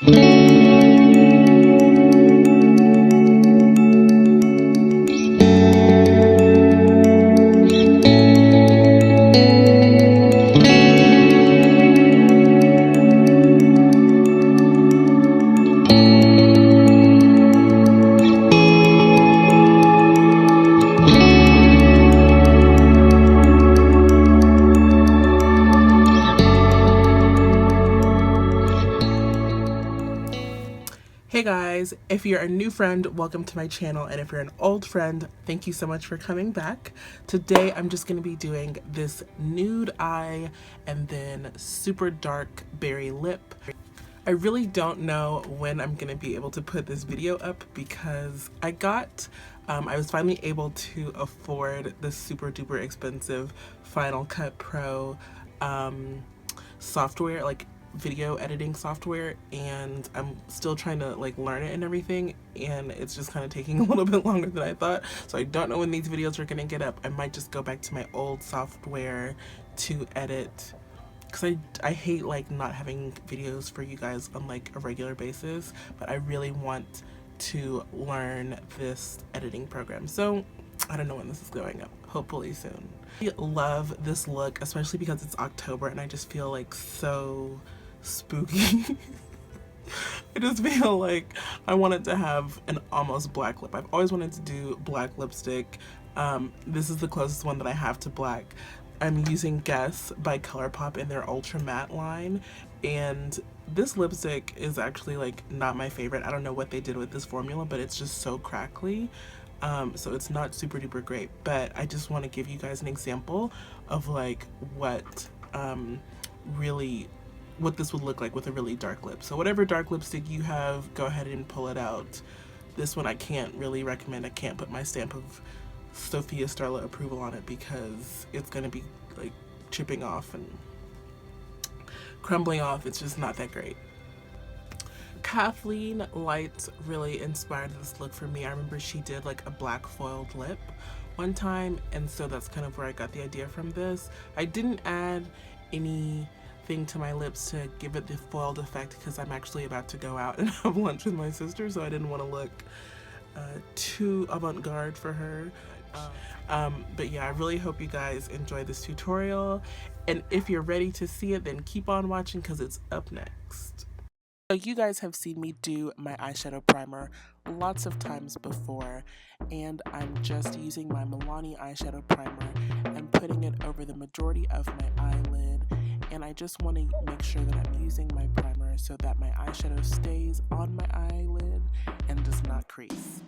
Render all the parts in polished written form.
Hey guys, if you're a new friend, welcome to my channel, and if you're an old friend, thank you so much for coming back. Today I'm just going to be doing this nude eye and then super dark berry lip. I really don't know when I'm going to be able to put this video up because I was finally able to afford the super duper expensive Final Cut Pro software, like video editing software, and I'm still trying to like learn it and everything, and it's just kind of taking a little bit longer than I thought, so I don't know when these videos are gonna get up. I might just go back to my old software to edit because I hate like not having videos for you guys on like a regular basis, but I really want to learn this editing program, so I don't know when this is going up. Hopefully soon. I love this look, especially because it's October and I just feel like so spooky. I just feel like I wanted to have an almost black lip. I've always wanted to do black lipstick. This is the closest one that I have to black. I'm using Guess by Colourpop in their Ultra Matte line, and this lipstick is actually like not my favorite. I don't know what they did with this formula, but it's just so crackly. So it's not super duper great, but I just want to give you guys an example of like what this would look like with a really dark lip. So whatever dark lipstick you have, go ahead and pull it out. This one I can't really recommend. I can't put my stamp of Sophia Starla approval on it because it's going to be like chipping off and crumbling off. It's just not that great. KathleenLights really inspired this look for me. I remember she did like a black foiled lip one time, and so that's kind of where I got the idea from this. I didn't add anything to my lips to give it the foiled effect because I'm actually about to go out and have lunch with my sister, so I didn't want to look too avant-garde for her. But yeah, I really hope you guys enjoy this tutorial, and if you're ready to see it, then keep on watching because it's up next. So you guys have seen me do my eyeshadow primer lots of times before, and I'm just using my Milani eyeshadow primer and putting it over the majority of my eyelid, and I just want to make sure that I'm using my primer so that my eyeshadow stays on my eyelid and does not crease.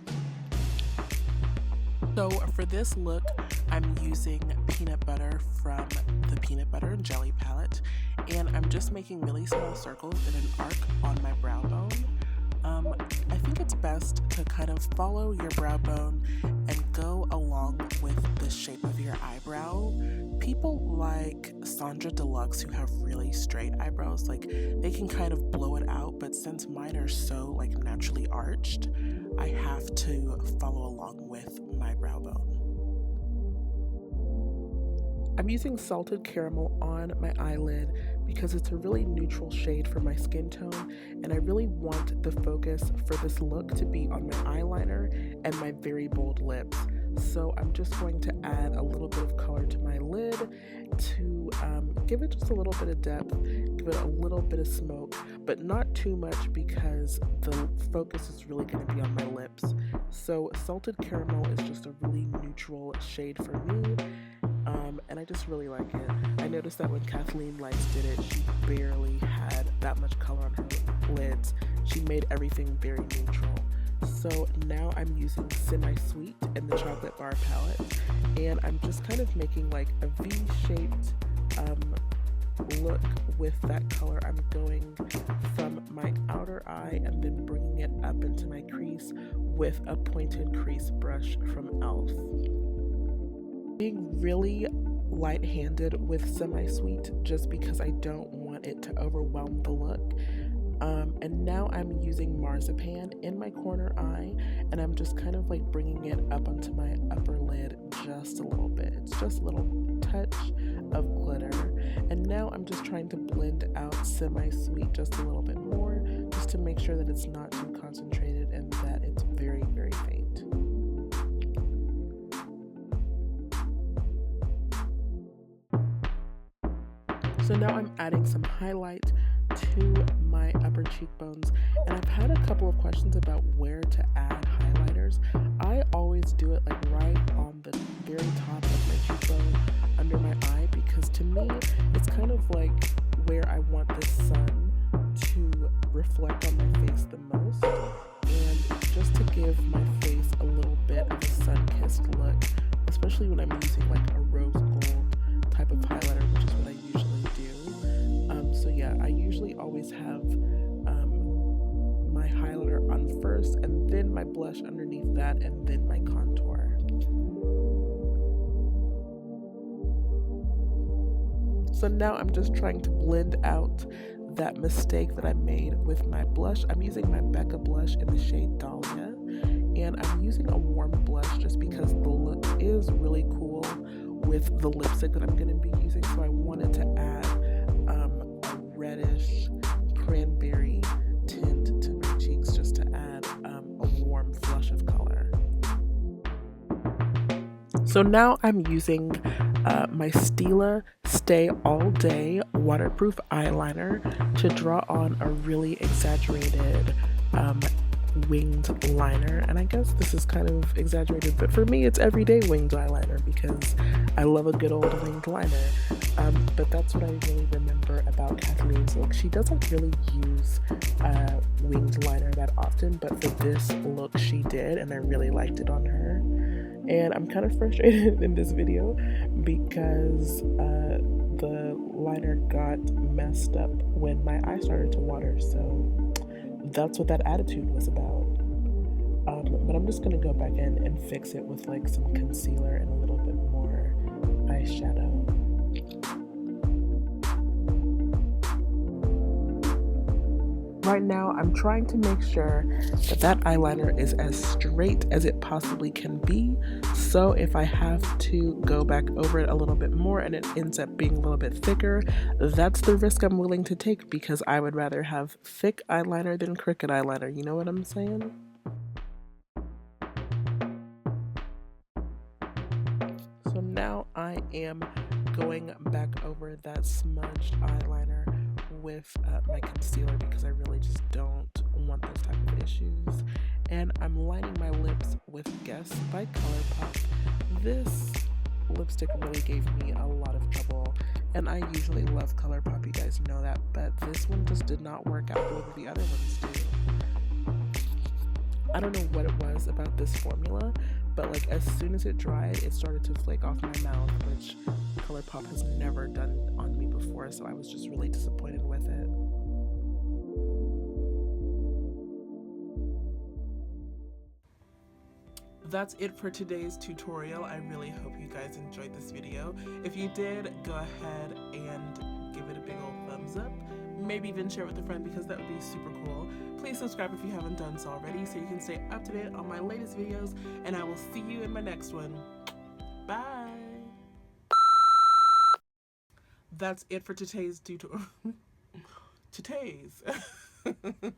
So for this look, I'm using peanut butter from the Peanut Butter and Jelly palette, and I'm just making really small circles in an arc on my brow bone. I think it's best to kind of follow your brow bone and go along with the shape of your eyebrow. People like Sandra Deluxe who have really straight eyebrows, like they can kind of blow it out, but since mine are so like naturally arched, I have to follow along with my brow bone. I'm using Salted Caramel on my eyelid because it's a really neutral shade for my skin tone, and I really want the focus for this look to be on my eyeliner and my very bold lips. So I'm just going to add a little bit of color to my lid to give it just a little bit of depth, give it a little bit of smoke, but not too much because the focus is really going to be on my lips. So Salted Caramel is just a really neutral shade for me, and I just really like it. I noticed that when KathleenLights did it, she barely had that much color on her lids. She made everything very neutral. So now I'm using Semi-Sweet in the Chocolate Bar palette, and I'm just kind of making like a V-shaped look with that color. I'm going from my outer eye and then bringing it up into my crease with a pointed crease brush from e.l.f. Being really light-handed with Semi-Sweet just because I don't want it to overwhelm the look. And now I'm using Marzipan in my corner eye, and I'm just kind of like bringing it up onto my upper lid just a little bit. It's just a little touch of glitter. And now now I'm just trying to blend out Semi-Sweet just a little bit more, just to make sure that it's not too concentrated and that it's very, very faint. So now I'm adding some highlight to my upper cheekbones, and I've had a couple of questions about where to add highlighters. I always do it like right on the very top of my cheekbone under my eye, because to me it's kind of like where I want the sun to reflect on my face the most, and just to give my face a little bit of a sun-kissed look, especially when I'm using like a rose gold type of highlighter, which is what I usually do. So yeah, I usually always have my highlighter on first, and then my blush underneath that, and then my contour. So now I'm just trying to blend out that mistake that I made with my blush. I'm using my BECCA blush in the shade Dahlia, and I'm using a warm blush just because the look is really cool with the lipstick that I'm going to be using. So I wanted to add a reddish cranberry tint to my cheeks, just to add a warm flush of color. So now I'm using my Stila Stay All Day waterproof eyeliner to draw on a really exaggerated winged liner. And I guess this is kind of exaggerated, but for me it's everyday winged eyeliner because I love a good old winged liner. But that's what I really remember about Kathleen's look. She doesn't really use winged liner that often, but for this look she did, and I really liked it on her. And I'm kind of frustrated in this video because the liner got messed up when my eye started to water, so that's what that attitude was about. But I'm just gonna go back in and fix it with like some concealer and a little bit more eyeshadow. Right now, I'm trying to make sure that that eyeliner is as straight as it possibly can be. So if I have to go back over it a little bit more and it ends up being a little bit thicker, that's the risk I'm willing to take, because I would rather have thick eyeliner than crooked eyeliner. You know what I'm saying? So now I am going back over that smudged eyeliner with my concealer, because I really just don't want those type of issues. And I'm lining my lips with Guess by Colourpop. This lipstick really gave me a lot of trouble, and I usually love Colourpop, you guys know that, but this one just did not work out the way the other ones do. I don't know what it was about this formula, but like as soon as it dried, it started to flake off my mouth, which Colourpop has never done on me before, so I was just really disappointed with it. That's it for today's tutorial. I really hope you guys enjoyed this video. If you did, go ahead and give it a big old thumbs up. Maybe even share it with a friend, because that would be super cool. Please subscribe if you haven't done so already, so you can stay up to date on my latest videos, and I will see you in my next one. Bye! That's it for today's tutorial. Today's.